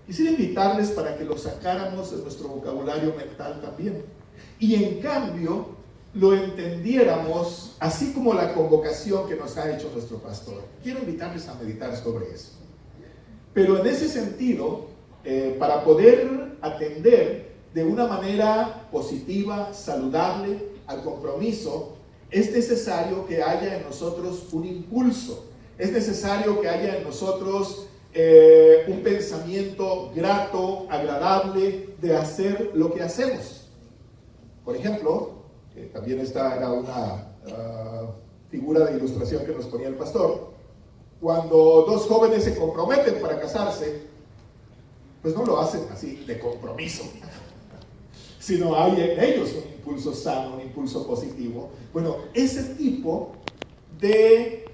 Quisiera invitarles para que lo sacáramos de nuestro vocabulario mental también. Y en cambio, lo entendiéramos así como la convocación que nos ha hecho nuestro pastor. Quiero invitarles a meditar sobre eso. Pero en ese sentido, para poder atender de una manera positiva, saludable al compromiso, es necesario que haya en nosotros un impulso. Es necesario que haya en nosotros un pensamiento grato, agradable de hacer lo que hacemos. Por ejemplo, también esta era una figura de ilustración que nos ponía el pastor. Cuando dos jóvenes se comprometen para casarse, pues no lo hacen así de compromiso, sino hay en ellos un impulso sano, un impulso positivo. Bueno, ese tipo de,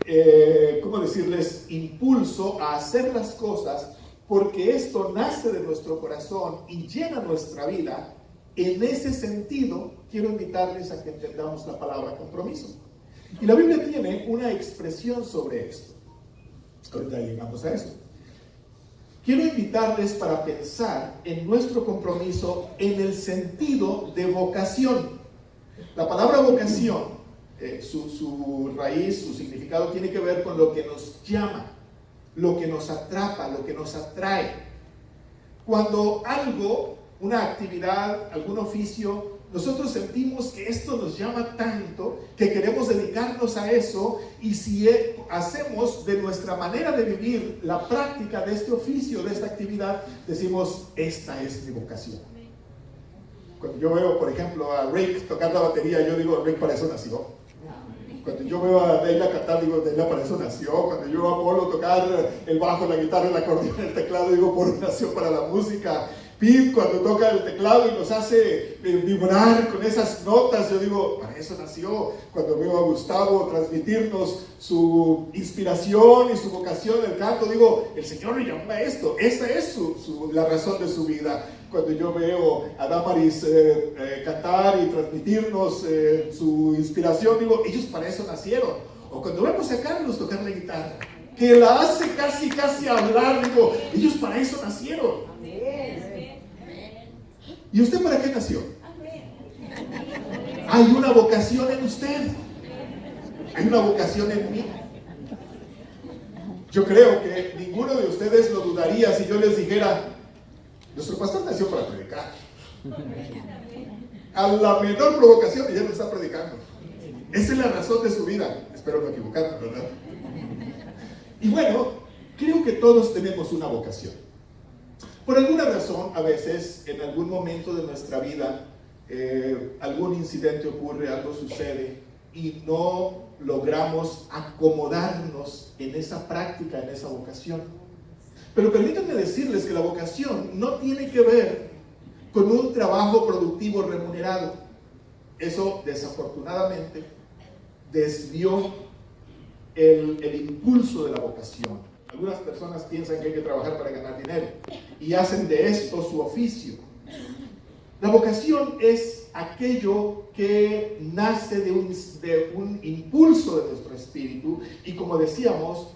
¿cómo decirles?, impulso a hacer las cosas, porque esto nace de nuestro corazón y llena nuestra vida. En ese sentido, quiero invitarles a que entendamos la palabra compromiso. Y la Biblia tiene una expresión sobre esto. Ahorita llegamos a eso. Quiero invitarles para pensar en nuestro compromiso en el sentido de vocación. La palabra vocación, su raíz, su significado tiene que ver con lo que nos llama, lo que nos atrapa, lo que nos atrae. Cuando algo, una actividad, algún oficio, nosotros sentimos que esto nos llama tanto que queremos dedicarnos a eso, y si hacemos de nuestra manera de vivir la práctica de este oficio, de esta actividad, decimos, esta es mi vocación. Cuando yo veo, por ejemplo, a Rick tocar la batería, yo digo, Rick para eso nació. Cuando yo veo a Deila cantar, digo, Deila para eso nació. Cuando yo veo a Polo tocar el bajo, la guitarra, el acordeón, el teclado, digo, Polo nació para la música. Pete, cuando toca el teclado y nos hace vibrar con esas notas, yo digo, para eso nació. Cuando veo a Gustavo transmitirnos su inspiración y su vocación del canto, digo, el Señor le llamó a esto. Esa es la razón de su vida. Cuando yo veo a Damaris cantar y transmitirnos su inspiración, digo, ellos para eso nacieron. O cuando vemos a Carlos tocar la guitarra, que la hace casi hablar, digo, ellos para eso nacieron. ¿Y usted para qué nació? Hay una vocación en usted. Hay una vocación en mí. Yo creo que ninguno de ustedes lo dudaría si yo les dijera, nuestro pastor nació para predicar. A la menor provocación ya no está predicando. Esa es la razón de su vida. Espero no equivocarme, ¿verdad? Y bueno, creo que todos tenemos una vocación. Por alguna razón, a veces, en algún momento de nuestra vida, algún incidente ocurre, algo sucede, y no logramos acomodarnos en esa práctica, en esa vocación. Pero permítanme decirles que la vocación no tiene que ver con un trabajo productivo remunerado. Eso, desafortunadamente, desvió el impulso de la vocación. Algunas personas piensan que hay que trabajar para ganar dinero y hacen de esto su oficio. La vocación es aquello que nace de un impulso de nuestro espíritu y, como decíamos,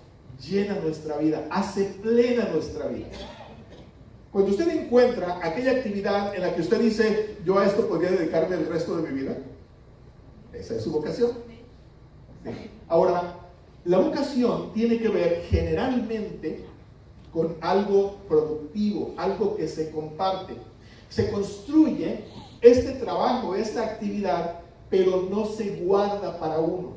llena nuestra vida, hace plena nuestra vida. Cuando usted encuentra aquella actividad en la que usted dice, yo a esto podría dedicarme el resto de mi vida, esa es su vocación. Ahora, la vocación tiene que ver generalmente con algo productivo, algo que se comparte. Se construye este trabajo, esta actividad, pero no se guarda para uno.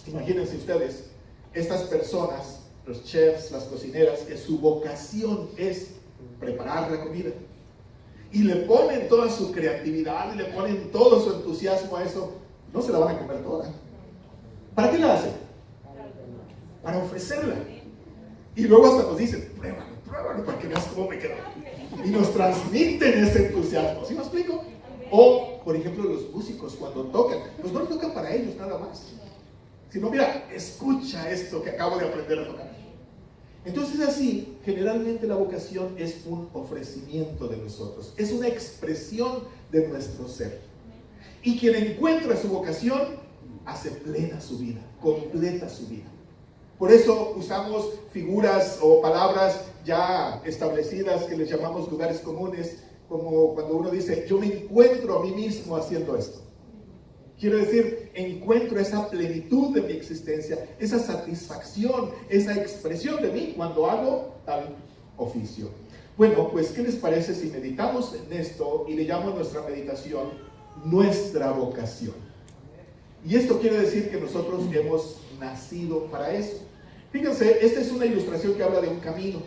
Imagínense ustedes, estas personas, los chefs, las cocineras, que su vocación es preparar la comida. Y le ponen toda su creatividad y le ponen todo su entusiasmo a eso. No se la van a comer toda. ¿Para qué la hacen? Para ofrecerla. Y luego hasta nos dicen, pruébalo para que veas cómo me quedó. Y nos transmiten ese entusiasmo. ¿Sí me explico? O, por ejemplo, los músicos cuando tocan, pues no tocan para ellos nada más, sino, mira, escucha esto que acabo de aprender a tocar. Entonces, así, generalmente la vocación es un ofrecimiento de nosotros, es una expresión de nuestro ser. Y quien encuentra su vocación, hace plena su vida, completa su vida. Por eso usamos figuras o palabras ya establecidas que les llamamos lugares comunes, como cuando uno dice, yo me encuentro a mí mismo haciendo esto. Quiere decir, encuentro esa plenitud de mi existencia, esa satisfacción, esa expresión de mí cuando hago tal oficio. Bueno, pues, ¿qué les parece si meditamos en esto y le llamo a nuestra meditación nuestra vocación? Y esto quiere decir que nosotros hemos nacido para eso. Fíjense, esta es una ilustración que habla de un camino.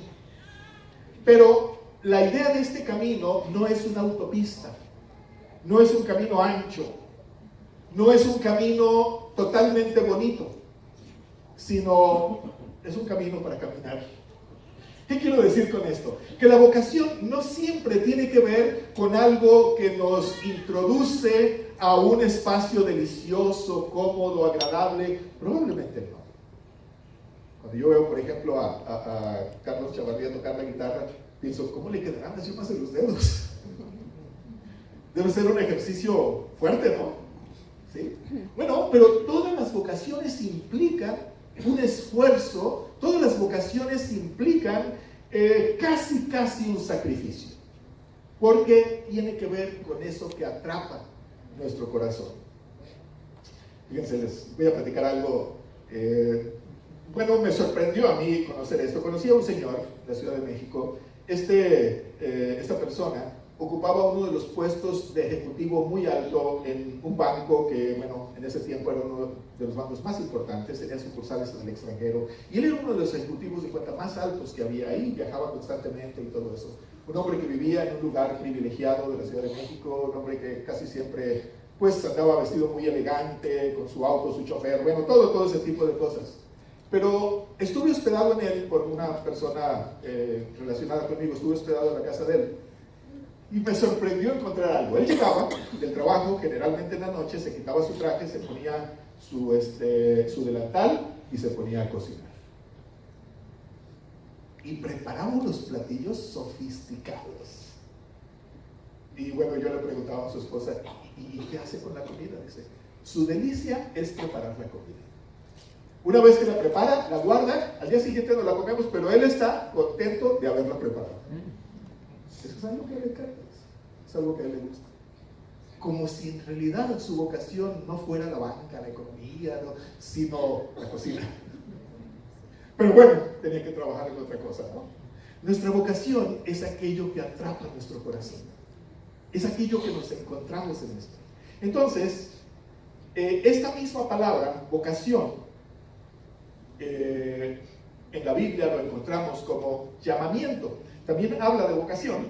Pero la idea de este camino no es una autopista, no es un camino ancho, no es un camino totalmente bonito, sino es un camino para caminar. ¿Qué quiero decir con esto? Que la vocación no siempre tiene que ver con algo que nos introduce a un espacio delicioso, cómodo, agradable. Probablemente no. Cuando yo veo, por ejemplo, a Carlos Chavarría tocar la guitarra, pienso, ¿cómo le quedarán las yemas de los dedos? Debe ser un ejercicio fuerte, ¿no? ¿Sí? Bueno, pero todas las vocaciones implican un esfuerzo, todas las vocaciones implican casi un sacrificio, porque tiene que ver con eso que atrapa nuestro corazón. Fíjense, les voy a platicar algo. Bueno, me sorprendió a mí conocer esto. Conocí a un señor de la Ciudad de México. Esta persona ocupaba uno de los puestos de ejecutivo muy alto en un banco que, bueno, en ese tiempo era uno de los bancos más importantes, tenía sucursales en el extranjero, y él era uno de los ejecutivos de cuenta más altos que había ahí, viajaba constantemente y todo eso. Un hombre que vivía en un lugar privilegiado de la Ciudad de México, un hombre que casi siempre, pues, andaba vestido muy elegante, con su auto, su chofer, bueno, todo ese tipo de cosas. Pero estuve hospedado en él por una persona relacionada conmigo, estuve hospedado en la casa de él. Y me sorprendió encontrar algo. Él llegaba del trabajo, generalmente en la noche, se quitaba su traje, se ponía su delantal y se ponía a cocinar. Y preparaba unos platillos sofisticados. Y bueno, yo le preguntaba a su esposa, ¿y qué hace con la comida? Dice, su delicia es preparar la comida. Una vez que la prepara, la guarda, al día siguiente no la comemos, pero él está contento de haberla preparado. Eso es algo que a él le encanta, es algo que a él le gusta. Como si en realidad su vocación no fuera la banca, la economía, no, sino la cocina. Pero bueno, tenía que trabajar en otra cosa, ¿no? Nuestra vocación es aquello que atrapa nuestro corazón. Es aquello que nos encontramos en esto. Entonces, esta misma palabra, vocación, en la Biblia lo encontramos como llamamiento. También habla de vocación.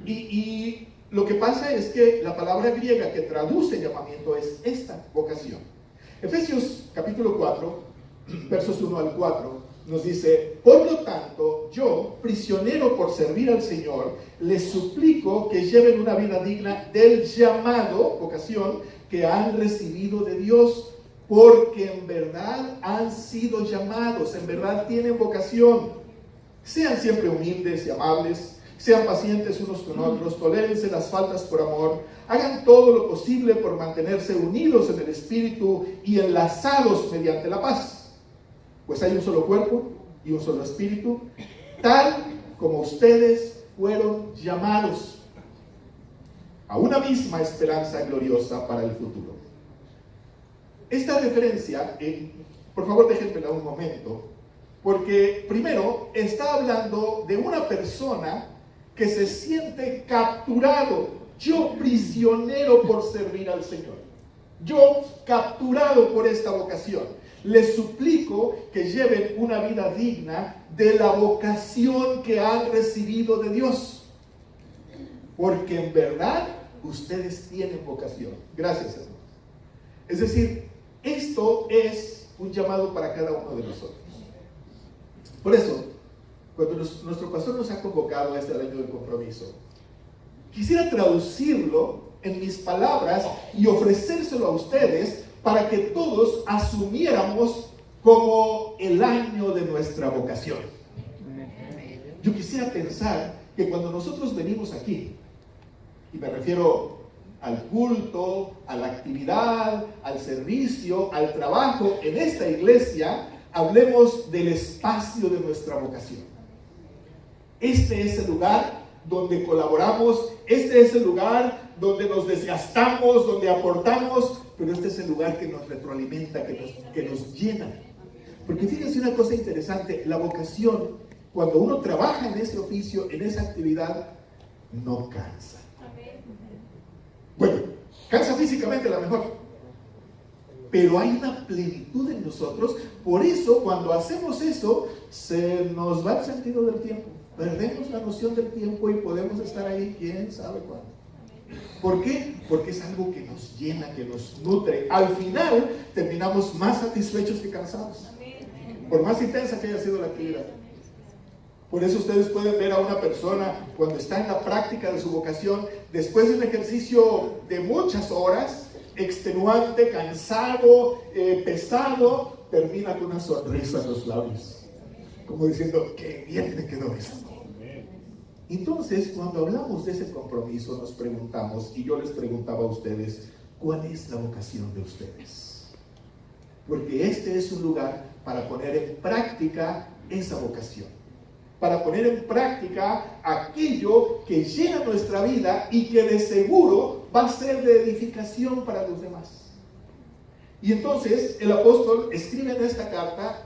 Y lo que pasa es que la palabra griega que traduce llamamiento es esta, vocación. Efesios capítulo 4, versos 1 al 4, nos dice, por lo tanto, yo, prisionero por servir al Señor, les suplico que lleven una vida digna del llamado, vocación, que han recibido de Dios, porque en verdad han sido llamados, en verdad tienen vocación. Sean siempre humildes y amables, sean pacientes unos con otros, tolérense las faltas por amor, hagan todo lo posible por mantenerse unidos en el Espíritu y enlazados mediante la paz. Pues hay un solo cuerpo y un solo Espíritu, tal como ustedes fueron llamados a una misma esperanza gloriosa para el futuro. Esta referencia, por favor déjenmela un momento, porque primero está hablando de una persona que se siente capturado, yo prisionero por servir al Señor, yo capturado por esta vocación. Les suplico que lleven una vida digna de la vocación que han recibido de Dios, porque en verdad ustedes tienen vocación. Gracias, hermanos. Es decir, esto es un llamado para cada uno de nosotros. Por eso, cuando nuestro pastor nos ha convocado a este año del compromiso, quisiera traducirlo en mis palabras y ofrecérselo a ustedes para que todos asumiéramos como el año de nuestra vocación. Yo quisiera pensar que cuando nosotros venimos aquí, y me refiero al culto, a la actividad, al servicio, al trabajo en esta iglesia, hablemos del espacio de nuestra vocación. Este es el lugar donde colaboramos, este es el lugar donde nos desgastamos, donde aportamos, pero este es el lugar que nos retroalimenta, que nos llena. Porque fíjense una cosa interesante, la vocación, cuando uno trabaja en ese oficio, en esa actividad, no cansa. Bueno, cansa físicamente a lo mejor, pero hay una plenitud en nosotros. Por eso, cuando hacemos eso, se nos va el sentido del tiempo. Perdemos la noción del tiempo y podemos estar ahí quién sabe cuándo. ¿Por qué? Porque es algo que nos llena, que nos nutre. Al final, terminamos más satisfechos que cansados, por más intensa que haya sido la actividad. Por eso ustedes pueden ver a una persona cuando está en la práctica de su vocación, después de un ejercicio de muchas horas, extenuante, cansado, pesado, termina con una sonrisa en los labios, como diciendo, qué bien me quedó eso. Entonces, cuando hablamos de ese compromiso, nos preguntamos, y yo les preguntaba a ustedes, ¿cuál es la vocación de ustedes? Porque este es un lugar para poner en práctica esa vocación, para poner en práctica aquello que llena nuestra vida y que de seguro va a ser de edificación para los demás. Y entonces el apóstol escribe en esta carta,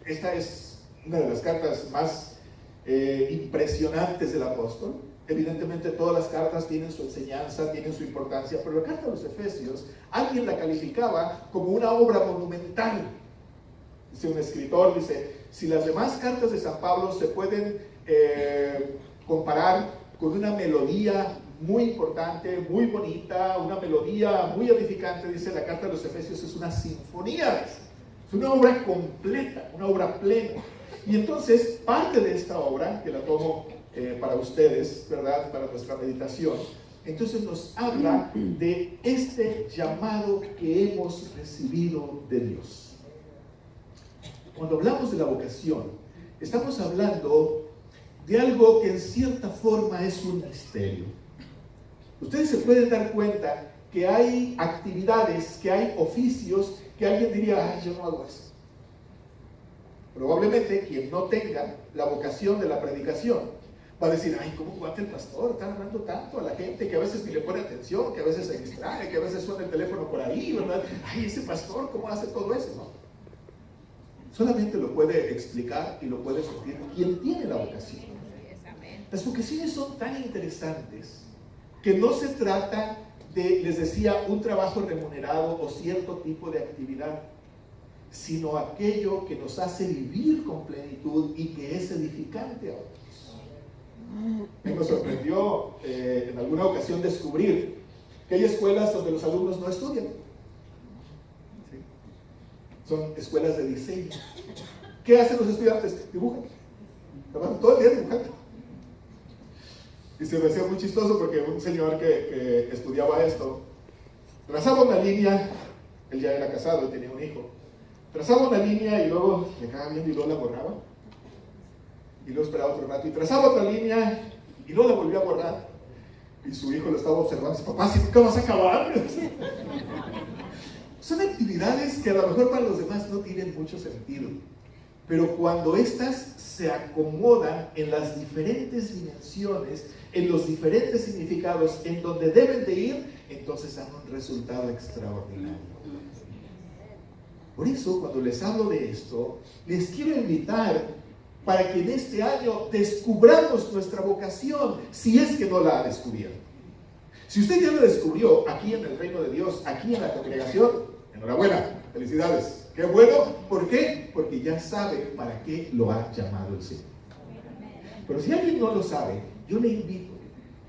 esta es una de las cartas más impresionantes del apóstol. Evidentemente todas las cartas tienen su enseñanza, tienen su importancia, pero la carta de los Efesios, alguien la calificaba como una obra monumental. Dice un escritor, dice, si las demás cartas de San Pablo se pueden comparar con una melodía muy importante, muy bonita, una melodía muy edificante, dice la carta de los Efesios es una sinfonía, es una obra completa, una obra plena. Y entonces, parte de esta obra, que la tomo para ustedes, ¿verdad?, para nuestra meditación, entonces nos habla de este llamado que hemos recibido de Dios. Cuando hablamos de la vocación, estamos hablando de algo que en cierta forma es un misterio. Ustedes se pueden dar cuenta que hay actividades, que hay oficios, que alguien diría, ay, yo no hago eso. Probablemente quien no tenga la vocación de la predicación va a decir, ay, ¿cómo guate el pastor? Está hablando tanto a la gente que a veces ni le pone atención, que a veces se distrae, que a veces suena el teléfono por ahí, ¿verdad? Ay, ese pastor, ¿cómo hace todo eso? No. Solamente lo puede explicar y lo puede sentir quien tiene la vocación. Las vocaciones son tan interesantes que no se trata de, les decía, un trabajo remunerado o cierto tipo de actividad, sino aquello que nos hace vivir con plenitud y que es edificante a otros. Me sorprendió en alguna ocasión descubrir que hay escuelas donde los alumnos no estudian. ¿Sí? Son escuelas de diseño. ¿Qué hacen los estudiantes? Dibujan. Trabajan todo el día dibujando. Y se me hacía muy chistoso porque un señor que estudiaba esto trazaba una línea, él ya era casado y tenía un hijo. Trazaba una línea y luego le quedaba viendo y luego la borraba. Y luego esperaba otro rato y trazaba otra línea y luego la volvía a borrar. Y su hijo lo estaba observando y dice, papá, ¿sí nunca vas a acabar? Son actividades que a lo mejor para los demás no tienen mucho sentido. Pero cuando estas se acomodan en las diferentes dimensiones, en los diferentes significados, en donde deben de ir, entonces dan un resultado extraordinario. Por eso, cuando les hablo de esto, les quiero invitar para que en este año descubramos nuestra vocación, si es que no la ha descubierto. Si usted ya la descubrió aquí en el reino de Dios, aquí en la congregación, enhorabuena, felicidades. Qué bueno, ¿por qué? Porque ya sabe para qué lo ha llamado el Señor. Pero si alguien no lo sabe, yo le invito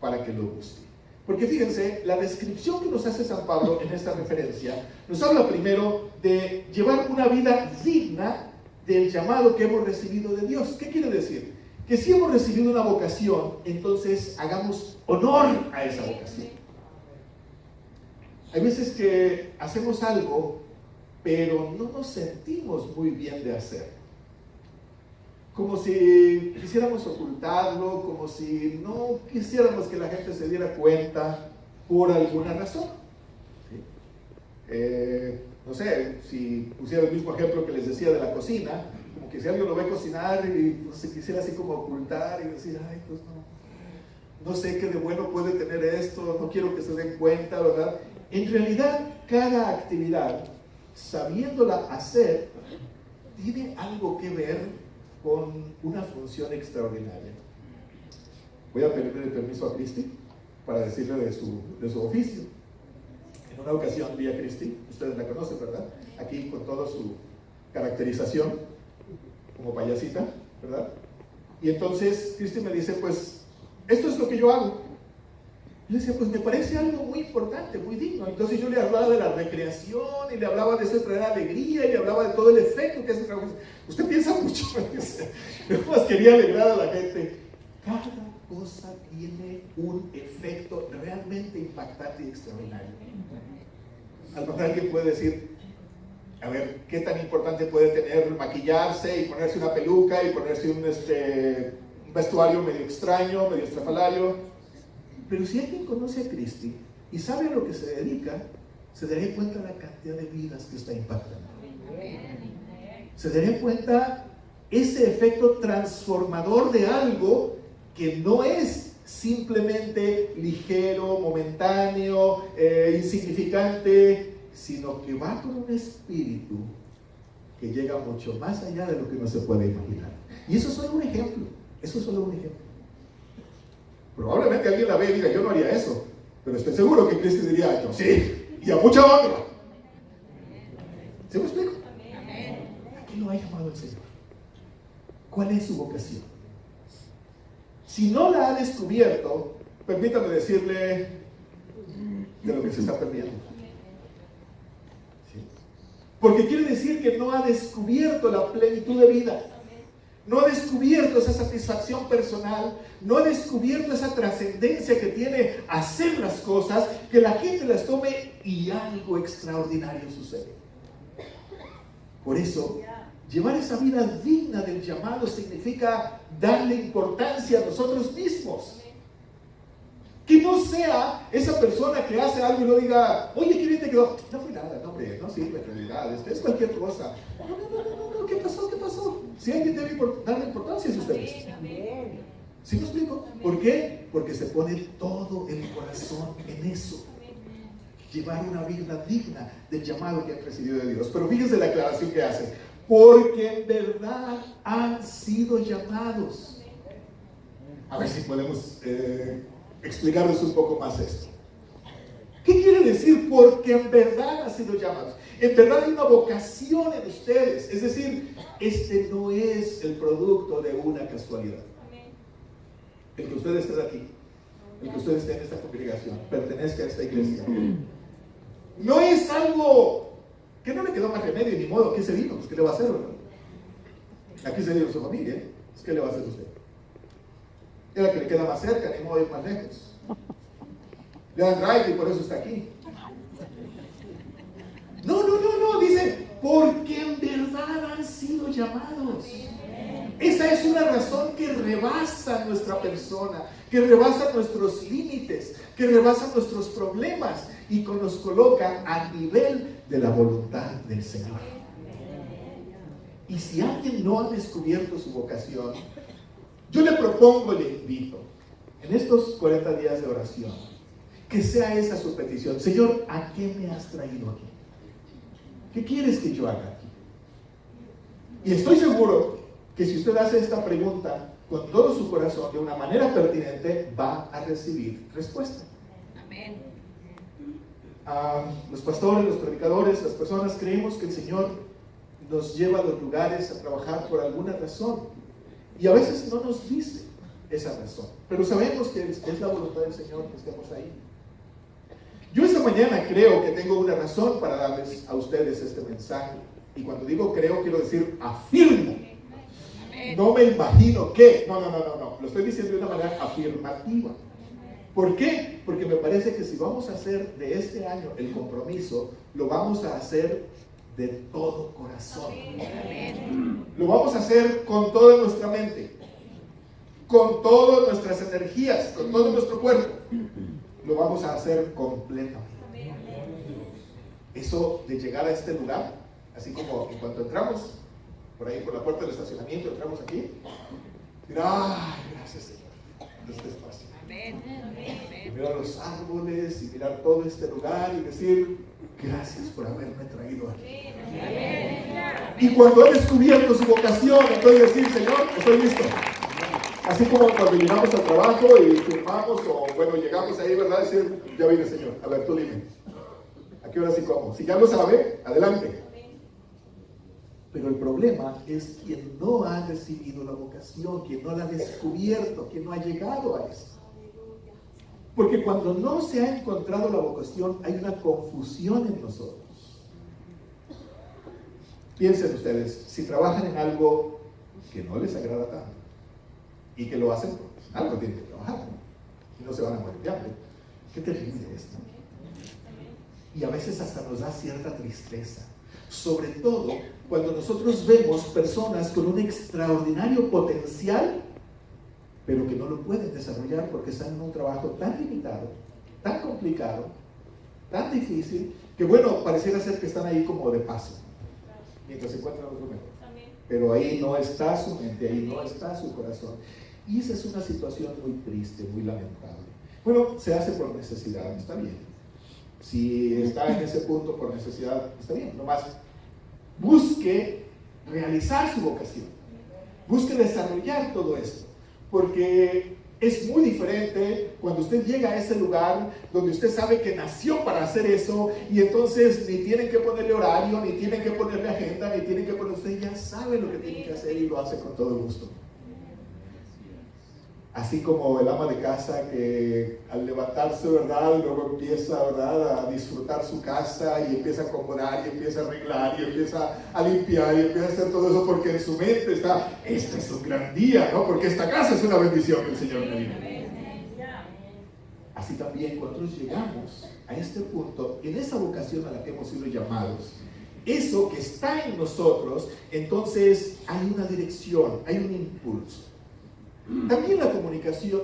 para que lo busque. Porque fíjense, la descripción que nos hace San Pablo en esta referencia nos habla primero de llevar una vida digna del llamado que hemos recibido de Dios. ¿Qué quiere decir? Que si hemos recibido una vocación, entonces hagamos honor a esa vocación. Hay veces que hacemos algo, pero no nos sentimos muy bien de hacer. Como si quisiéramos ocultarlo, como si no quisiéramos que la gente se diera cuenta por alguna razón. ¿Sí? No sé, si pusiera el mismo ejemplo que les decía de la cocina, como que si alguien lo ve cocinar y pues, se quisiera así como ocultar y decir, ay, pues no sé qué de bueno puede tener esto, no quiero que se den cuenta, ¿verdad? En realidad, cada actividad, sabiéndola hacer, tiene algo que ver con una función extraordinaria. Voy a pedirle permiso a Cristi para decirle de su oficio. En una ocasión vi a Cristi, ustedes la conocen, ¿verdad? Aquí con toda su caracterización como payasita, ¿verdad? Y entonces Cristi me dice, pues, esto es lo que yo hago. Yo decía, pues me parece algo muy importante, muy digno. Entonces yo le hablaba de la recreación y le hablaba de eso de traer alegría y le hablaba de todo el efecto que hace el trabajo. Usted piensa mucho, yo más quería alegrar a la gente. Cada cosa tiene un efecto realmente impactante y extraordinario. A lo mejor alguien puede decir, a ver, ¿qué tan importante puede tener maquillarse y ponerse una peluca y ponerse un vestuario medio extraño, medio estrafalario? Pero si alguien conoce a Cristi y sabe a lo que se dedica, se daría cuenta de la cantidad de vidas que está impactando. Se daría cuenta ese efecto transformador de algo que no es simplemente ligero, momentáneo, insignificante, sino que va con un espíritu que llega mucho más allá de lo que uno se puede imaginar. Y eso es solo un ejemplo. Eso es solo un ejemplo. Probablemente alguien la ve y diga, yo no haría eso, pero estoy seguro que Cristo diría, yo sí, y a mucha otra. ¿Se me explico? ¿A qué lo ha llamado el Señor? ¿Cuál es su vocación? Si no la ha descubierto, permítame decirle de lo que se está perdiendo. ¿Sí? Porque quiere decir que no ha descubierto la plenitud de vida. No ha descubierto esa satisfacción personal, no ha descubierto esa trascendencia que tiene hacer las cosas, que la gente las tome y algo extraordinario sucede. Por eso, llevar esa vida digna del llamado significa darle importancia a nosotros mismos. Que no sea esa persona que hace algo y no diga, oye, qué bien te quedó. No fue nada, no, hombre, no sirve en realidad, es cualquier cosa. No, ¿qué pasó? Si alguien debe darle importancia es ustedes. ¿Sí me explico? ¿Por qué? Porque se pone todo el corazón en eso. Llevar una vida digna del llamado que han recibido de Dios. Pero fíjense la aclaración que hace. Porque en verdad han sido llamados. A ver si podemos explicarles un poco más esto. ¿Qué quiere decir? Porque en verdad han sido llamados. En verdad hay una vocación en ustedes. Es decir, este no es el producto de una casualidad. El que usted esté aquí, el que usted esté en esta congregación, pertenezca a esta iglesia, no es algo que no le quedó más remedio ni modo. ¿Qué se vino? Pues ¿qué le va a hacer? ¿Verdad? Aquí se vino su familia, ¿eh? Pues, ¿qué le va a hacer usted? Era que le queda más cerca, ni modo de ir más lejos. Le dan drive y por eso está aquí. No, dice, porque en verdad han sido llamados. Esa es una razón que rebasa nuestra persona, que rebasa nuestros límites, que rebasa nuestros problemas y nos coloca a nivel de la voluntad del Señor. Y si alguien no ha descubierto su vocación, yo le propongo, le invito, en estos 40 días de oración, que sea esa su petición. Señor, ¿a qué me has traído aquí? ¿Qué quieres que yo haga aquí? Y estoy seguro que si usted hace esta pregunta con todo su corazón, de una manera pertinente, va a recibir respuesta. Amén. Los pastores, los predicadores, las personas creemos que el Señor nos lleva a los lugares a trabajar por alguna razón. Y a veces no nos dice esa razón, pero sabemos que es la voluntad del Señor que estemos ahí. Yo esta mañana creo que tengo una razón para darles a ustedes este mensaje. Y cuando digo creo, quiero decir afirmo. No me imagino que. No. Lo estoy diciendo de una manera afirmativa. ¿Por qué? Porque me parece que si vamos a hacer de este año el compromiso, lo vamos a hacer de todo corazón. Lo vamos a hacer con toda nuestra mente, con todas nuestras energías, con todo nuestro cuerpo. Lo vamos a hacer completamente. Eso de llegar a este lugar, así como en cuanto entramos, por ahí por la puerta del estacionamiento, entramos aquí, ay, gracias Señor, este espacio. Y mirar los árboles y mirar todo este lugar y decir, gracias por haberme traído aquí. Y cuando he descubierto su vocación, entonces decir, Señor, estoy listo. Así como cuando llegamos al trabajo y firmamos, o bueno, llegamos ahí, ¿verdad? Decir, ya viene Señor, a ver, tú dime, ¿a qué hora sí como? Si ya lo sabe, adelante. Pero el problema es quien no ha recibido la vocación, quien no la ha descubierto, quien no ha llegado a eso. Porque cuando no se ha encontrado la vocación, hay una confusión en nosotros. Piensen ustedes, si trabajan en algo que no les agrada tanto, y que lo hacen porque algo tienen que trabajar, ¿no? Y no se van a morir de hambre. Qué terrible esto. Y a veces hasta nos da cierta tristeza. Sobre todo cuando nosotros vemos personas con un extraordinario potencial, pero que no lo pueden desarrollar porque están en un trabajo tan limitado, tan complicado, tan difícil, que bueno, pareciera ser que están ahí como de paso, mientras se encuentran otro mejor. Pero ahí no está su mente, ahí no está su corazón. Y esa es una situación muy triste, muy lamentable. Bueno, se hace por necesidad, está bien. Si está en ese punto por necesidad, está bien. Nomás busque realizar su vocación. Busque desarrollar todo esto. Porque es muy diferente cuando usted llega a ese lugar donde usted sabe que nació para hacer eso y entonces ni tienen que ponerle horario, ni tienen que ponerle agenda, ni tienen que poner... Usted ya sabe lo que tiene que hacer y lo hace con todo gusto. Así como el ama de casa que al levantarse, ¿verdad? Luego empieza, ¿verdad? A disfrutar su casa y empieza a acomodar y empieza a arreglar y empieza a limpiar y empieza a hacer todo eso porque en su mente está, este es un gran día, ¿no? Porque esta casa es una bendición que el Señor me dio. Así también cuando nosotros llegamos a este punto, en esa vocación a la que hemos sido llamados, eso que está en nosotros, entonces hay una dirección, hay un impulso. También la vocación,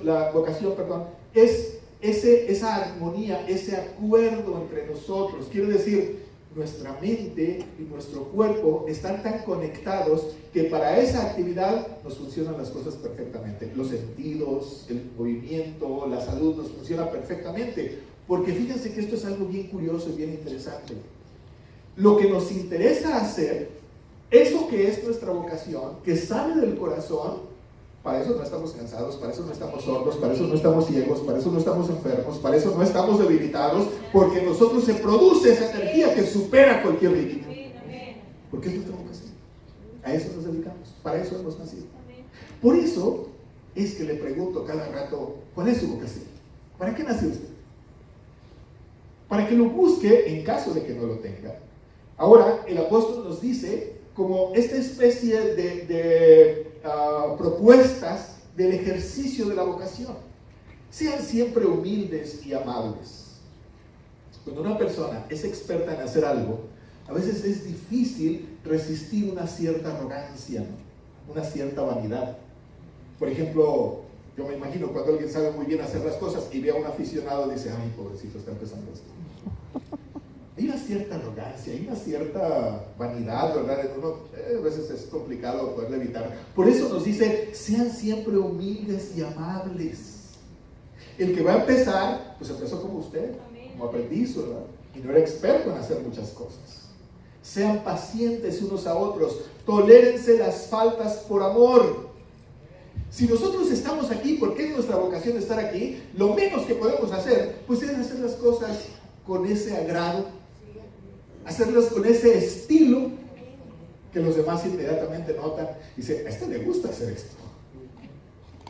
es esa armonía, ese acuerdo entre nosotros. Quiere decir, nuestra mente y nuestro cuerpo están tan conectados que para esa actividad nos funcionan las cosas perfectamente. Los sentidos, el movimiento, la salud nos funciona perfectamente. Porque fíjense que esto es algo bien curioso y bien interesante. Lo que nos interesa hacer, eso que es nuestra vocación, que sale del corazón, para eso no estamos cansados, para eso no estamos sordos, para eso no estamos ciegos, para eso no estamos enfermos, para eso no estamos debilitados, porque en nosotros se produce esa energía que supera cualquier límite. Porque es nuestra vocación. A eso nos dedicamos, para eso hemos nacido. Por eso es que le pregunto cada rato, ¿cuál es su vocación? ¿Para qué nació usted? Para que lo busque en caso de que no lo tenga. Ahora, el apóstol nos dice como esta especie de propuestas del ejercicio de la vocación. Sean siempre humildes y amables. Cuando una persona es experta en hacer algo, a veces es difícil resistir una cierta arrogancia, ¿no? Una cierta vanidad. Por ejemplo, yo me imagino cuando alguien sabe muy bien hacer las cosas y ve a un aficionado y dice, ay, pobrecito, está empezando esto. Hay una cierta arrogancia, hay una cierta vanidad, ¿verdad? A veces es complicado poderla evitar. Por eso nos dice, sean siempre humildes y amables. El que va a empezar, pues empezó como usted, como aprendiz, ¿verdad? Y no era experto en hacer muchas cosas. Sean pacientes unos a otros, tolérense las faltas por amor. Si nosotros estamos aquí, porque es nuestra vocación estar aquí, lo menos que podemos hacer, pues es hacer las cosas con ese agrado, hacerlas con ese estilo que los demás inmediatamente notan y dicen, a este le gusta hacer esto,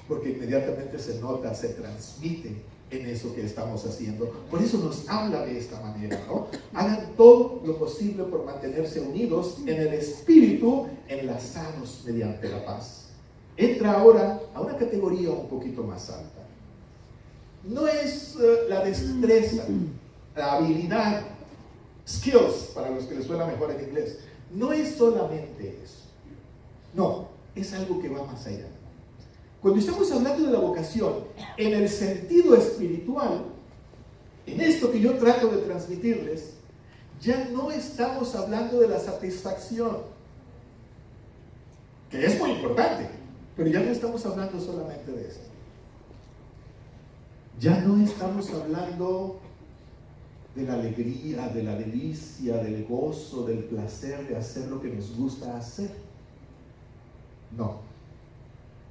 porque inmediatamente se nota, se transmite en eso que estamos haciendo. Por eso nos habla de esta manera, ¿no? Hagan todo lo posible por mantenerse unidos en el espíritu, enlazados mediante la paz. Entra ahora a una categoría un poquito más alta. No es la destreza, la habilidad, skills, para los que les suena mejor en inglés. No es solamente eso. No, es algo que va más allá. Cuando estamos hablando de la vocación, en el sentido espiritual, en esto que yo trato de transmitirles, ya no estamos hablando de la satisfacción. que es muy importante, pero ya no estamos hablando solamente de esto. Ya no estamos hablando de la alegría, de la delicia, del gozo, del placer de hacer lo que nos gusta hacer. No,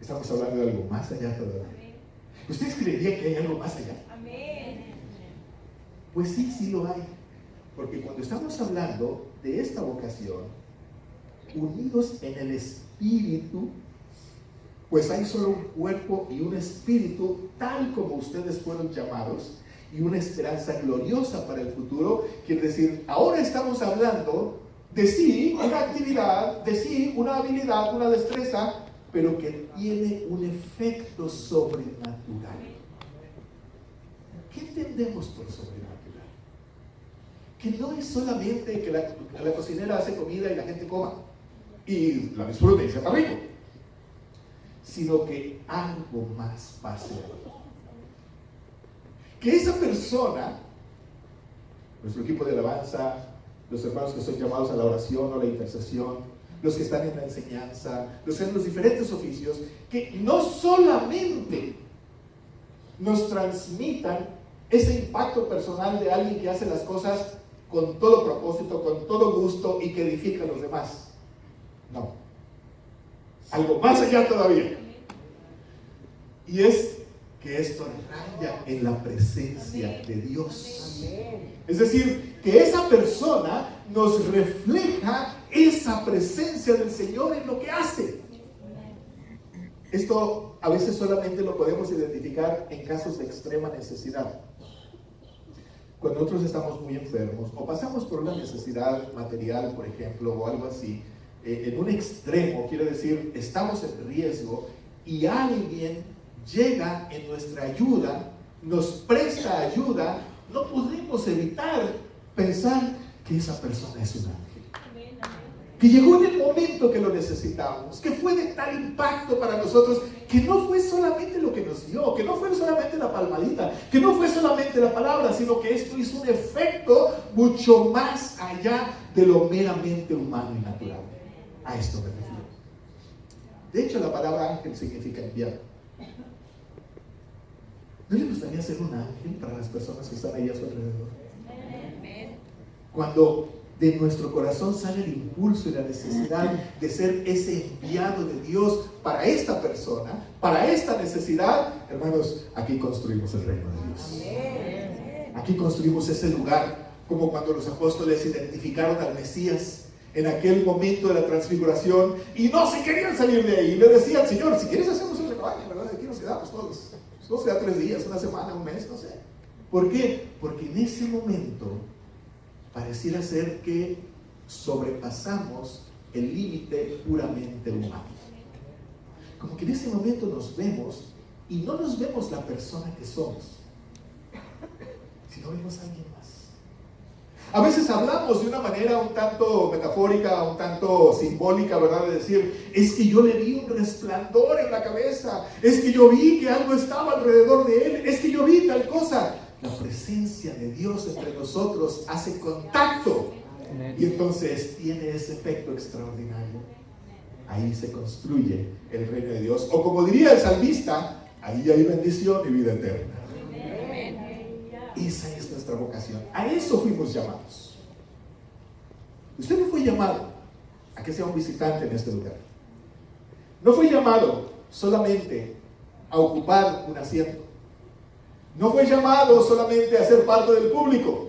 estamos hablando de algo más allá todavía. ¿Ustedes creerían que hay algo más allá? Amén. Pues sí, sí lo hay. Porque cuando estamos hablando de esta vocación, unidos en el Espíritu, pues hay solo un cuerpo y un espíritu, tal como ustedes fueron llamados, y una esperanza gloriosa para el futuro. Quiere decir, ahora estamos hablando de sí una actividad, de sí una habilidad, una destreza, pero que tiene un efecto sobrenatural. ¿Qué entendemos por sobrenatural? Que no es solamente que la cocinera hace comida y la gente coma y la disfruta y sepa rico, sino que algo más pase. Que esa persona, nuestro equipo de alabanza, los hermanos que son llamados a la oración o la intercesión, los que están en la enseñanza, los que en los diferentes oficios, que no solamente nos transmitan ese impacto personal de alguien que hace las cosas con todo propósito, con todo gusto y que edifica a los demás. No. Algo más allá todavía. Y es que esto raya en la presencia de Dios. Es decir, que esa persona nos refleja esa presencia del Señor en lo que hace. Esto a veces solamente lo podemos identificar en casos de extrema necesidad. Cuando nosotros estamos muy enfermos o pasamos por una necesidad material, por ejemplo, o algo así, en un extremo, quiere decir, estamos en riesgo y alguien llega en nuestra ayuda, nos presta ayuda, no podemos evitar pensar que esa persona es un ángel. Que llegó en el momento que lo necesitamos, que fue de tal impacto para nosotros, que no fue solamente lo que nos dio, que no fue solamente la palmadita, que no fue solamente la palabra, sino que esto hizo un efecto mucho más allá de lo meramente humano y natural. A esto me refiero. De hecho, la palabra ángel significa enviado. ¿No le gustaría ser un ángel para las personas que están ahí a su alrededor? Cuando de nuestro corazón sale el impulso y la necesidad de ser ese enviado de Dios para esta persona, para esta necesidad, hermanos, aquí construimos el reino de Dios. Aquí construimos ese lugar, como cuando los apóstoles identificaron al Mesías en aquel momento de la transfiguración y no se querían salir de ahí. Le decían, Señor, si quieres hacemos un rebaño, ¿verdad? Aquí nos quedamos todos. No sea 3 días, una semana, un mes, no sé. ¿Por qué? Porque en ese momento pareciera ser que sobrepasamos el límite puramente humano. Como que en ese momento nos vemos y no nos vemos la persona que somos, sino vemos a alguien más. A veces hablamos de una manera un tanto metafórica, un tanto simbólica, ¿verdad? De decir, es que yo le vi un resplandor en la cabeza, es que yo vi que algo estaba alrededor de él, es que yo vi tal cosa. La presencia de Dios entre nosotros hace contacto y entonces tiene ese efecto extraordinario. Ahí se construye el reino de Dios, o como diría el salmista, ahí hay bendición y vida eterna. Esa es nuestra vocación, a eso fuimos llamados. Usted no fue llamado a que sea un visitante en este lugar, no fue llamado solamente a ocupar un asiento, no fue llamado solamente a ser parte del público.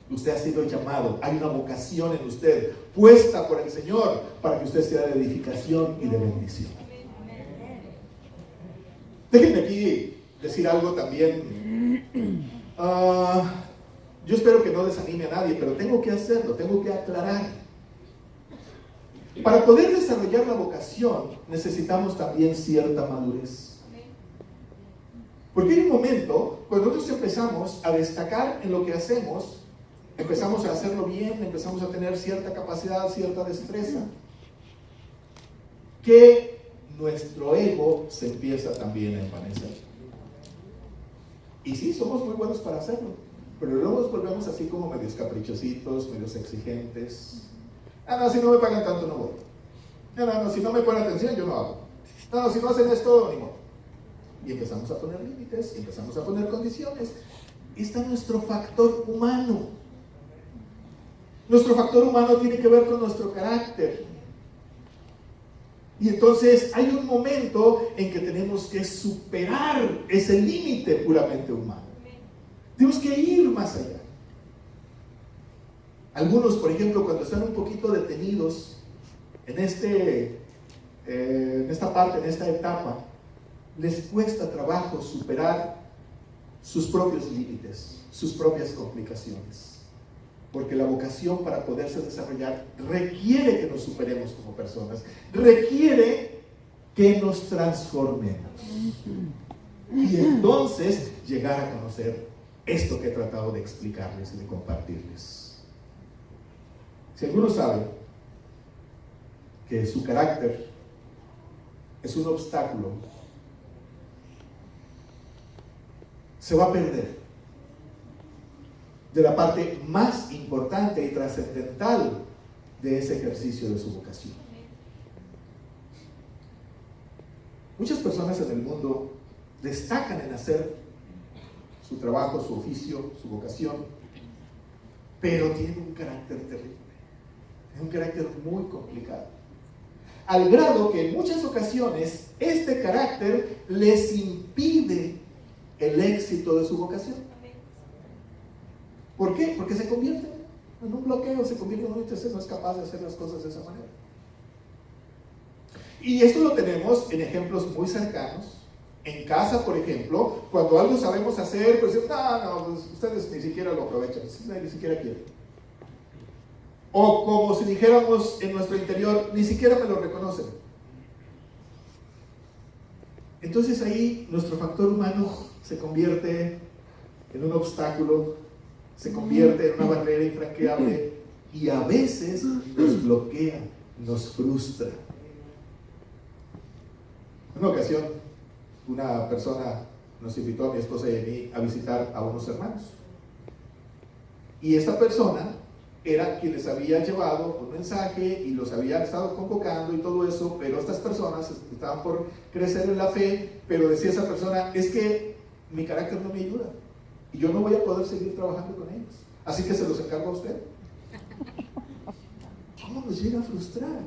Usted ha sido llamado, hay una vocación en usted puesta por el Señor para que usted sea de edificación y de bendición. Déjenme aquí decir algo también. Yo espero que no desanime a nadie, pero tengo que hacerlo, tengo que aclarar. Para poder desarrollar la vocación necesitamos también cierta madurez. Porque hay un momento cuando nosotros empezamos a destacar en lo que hacemos, empezamos a hacerlo bien, empezamos a tener cierta capacidad, cierta destreza, que nuestro ego se empieza también a envanecer. Y sí, somos muy buenos para hacerlo, pero luego nos volvemos así como medios caprichositos, medios exigentes. No, si no me pagan tanto no voy. No, si no me ponen atención, yo no hago. No, si no hacen esto, ni modo. Y empezamos a poner límites, empezamos a poner condiciones. Y está nuestro factor humano. Nuestro factor humano tiene que ver con nuestro carácter. Y entonces hay un momento en que tenemos que superar ese límite puramente humano. Tenemos que ir más allá. Algunos, por ejemplo, cuando están un poquito detenidos en esta parte, en esta etapa, les cuesta trabajo superar sus propios límites, sus propias complicaciones. Porque la vocación, para poderse desarrollar, requiere que nos superemos como personas, requiere que nos transformemos. Y entonces llegar a conocer esto que he tratado de explicarles y de compartirles. Si alguno sabe que su carácter es un obstáculo, se va a perder de la parte más importante y trascendental de ese ejercicio de su vocación. Muchas personas en el mundo destacan en hacer su trabajo, su oficio, su vocación, pero tienen un carácter terrible, un carácter muy complicado, al grado que en muchas ocasiones este carácter les impide el éxito de su vocación. ¿Por qué? Porque se convierte en un bloqueo, se convierte en un interés, no es capaz de hacer las cosas de esa manera. Y esto lo tenemos en ejemplos muy cercanos. En casa, por ejemplo, cuando algo sabemos hacer, pues no, pues ustedes ni siquiera lo aprovechan, ni siquiera quieren. O como si dijéramos en nuestro interior, ni siquiera me lo reconocen. Entonces ahí nuestro factor humano se convierte en un obstáculo, se convierte en una barrera infranqueable y a veces nos bloquea, nos frustra. En una ocasión, una persona nos invitó a mi esposa y a mí a visitar a unos hermanos. Y esta persona era quien les había llevado un mensaje y los había estado convocando y todo eso, pero estas personas estaban por crecer en la fe, pero decía esa persona, es que mi carácter no me ayuda y yo no voy a poder seguir trabajando con ellos, así que se los encargo a usted. ¿Cómo nos llega a frustrar?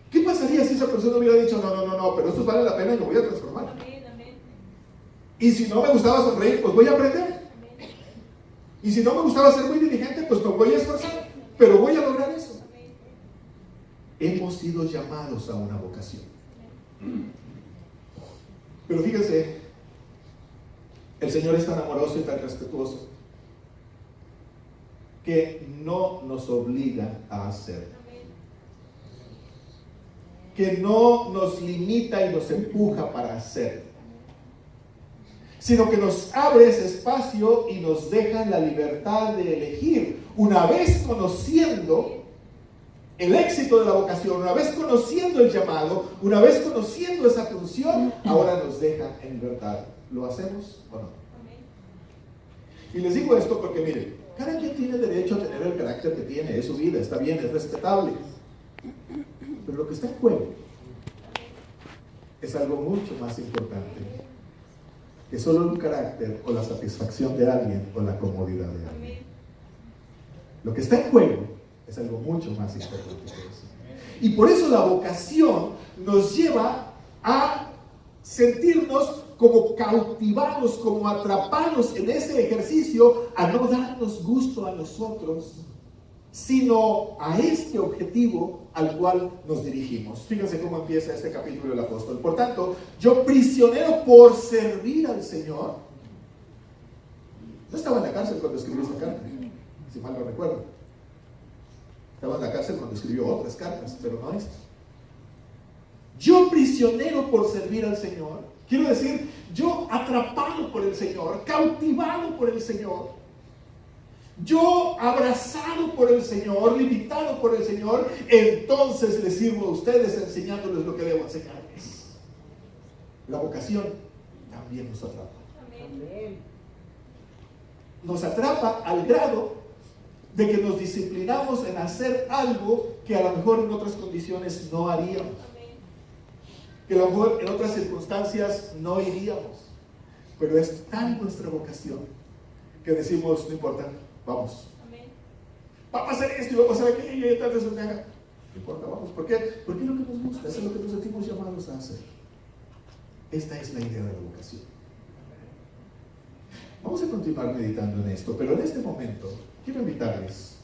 ¿Qué pasaría si esa persona hubiera dicho, no, pero esto vale la pena y lo voy a transformar? Amén. Y si no me gustaba sonreír, pues voy a aprender. Y si no me gustaba ser muy diligente, pues me voy a esforzar, pero voy a lograr eso. Hemos sido llamados a una vocación. Pero fíjense, el Señor es tan amoroso y tan respetuoso que no nos obliga a hacer, que no nos limita y nos empuja para hacer, sino que nos abre ese espacio y nos deja la libertad de elegir. Una vez conociendo el éxito de la vocación, una vez conociendo el llamado, una vez conociendo esa función, ahora nos deja en libertad. ¿Lo hacemos o no? Y les digo esto porque miren, cada quien tiene derecho a tener el carácter que tiene, es su vida, está bien, es respetable. Pero lo que está en juego es algo mucho más importante que solo un carácter o la satisfacción de alguien o la comodidad de alguien. Lo que está en juego es algo mucho más importante que eso. Y por eso la vocación nos lleva a sentirnos como cautivados, como atrapados en ese ejercicio, a no darnos gusto a nosotros, sino a este objetivo al cual nos dirigimos. Fíjense cómo empieza este capítulo del apóstol. Por tanto, yo prisionero por servir al Señor. No estaba en la cárcel cuando escribió esta carta, si mal no recuerdo. Estaba en la cárcel cuando escribió otras cartas, pero no esta. Yo prisionero por servir al Señor. Quiero decir, yo atrapado por el Señor, cautivado por el Señor. Yo abrazado por el Señor, limitado por el Señor, entonces les sirvo a ustedes enseñándoles lo que debo enseñarles. La vocación también nos atrapa. Amén. Nos atrapa al grado de que nos disciplinamos en hacer algo que a lo mejor en otras condiciones no haríamos, que a lo mejor en otras circunstancias no iríamos, pero es tan nuestra vocación que decimos, no importa, vamos. Va a pasar esto y va a pasar aquello y tal vez no importa, vamos. ¿Por qué? Porque es lo que nos gusta, es lo que nos sentimos llamados a hacer. Esta es la idea de la vocación. Vamos a continuar meditando en esto, pero en este momento quiero invitarles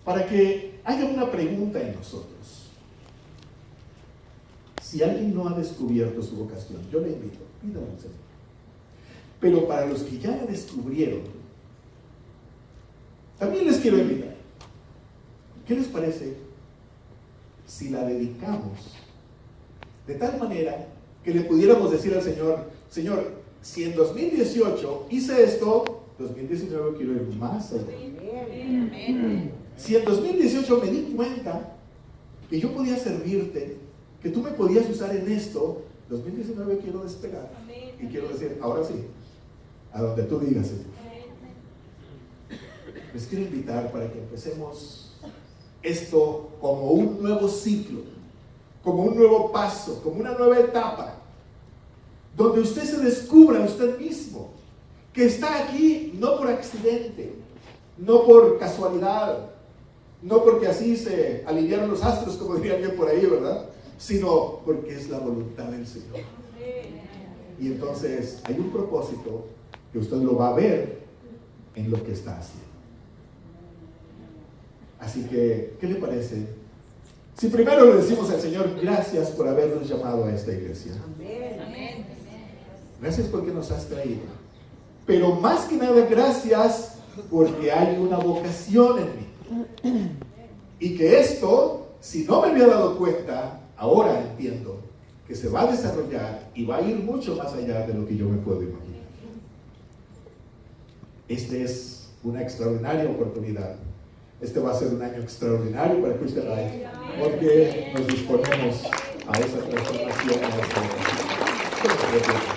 para que haya una pregunta en nosotros. Si alguien no ha descubierto su vocación, yo le invito, pídale al Señor. Pero para los que ya la descubrieron, también les quiero invitar. ¿Qué les parece si la dedicamos de tal manera que le pudiéramos decir al Señor, Señor, si en 2018 hice esto, 2019 quiero ir más allá. Si en 2018 me di cuenta que yo podía servirte, que tú me podías usar en esto, 2019 quiero despegar. Y quiero decir, ahora sí, a donde tú digas, Señor. Les quiero invitar para que empecemos esto como un nuevo ciclo, como un nuevo paso, como una nueva etapa, donde usted se descubra usted mismo, que está aquí no por accidente, no por casualidad, no porque así se alinearon los astros, como diría alguien por ahí, ¿verdad? Sino porque es la voluntad del Señor. Y entonces hay un propósito que usted lo va a ver en lo que está haciendo. Así que, ¿qué le parece? Si primero le decimos al Señor, gracias por habernos llamado a esta iglesia. Amén. Gracias porque nos has traído. Pero más que nada, gracias porque hay una vocación en mí. Y que esto, si no me había dado cuenta, ahora entiendo que se va a desarrollar y va a ir mucho más allá de lo que yo me puedo imaginar. Esta es una extraordinaria oportunidad. Este va a ser un año extraordinario para Christian Life, porque nos disponemos a esa transformación, a esa vocación.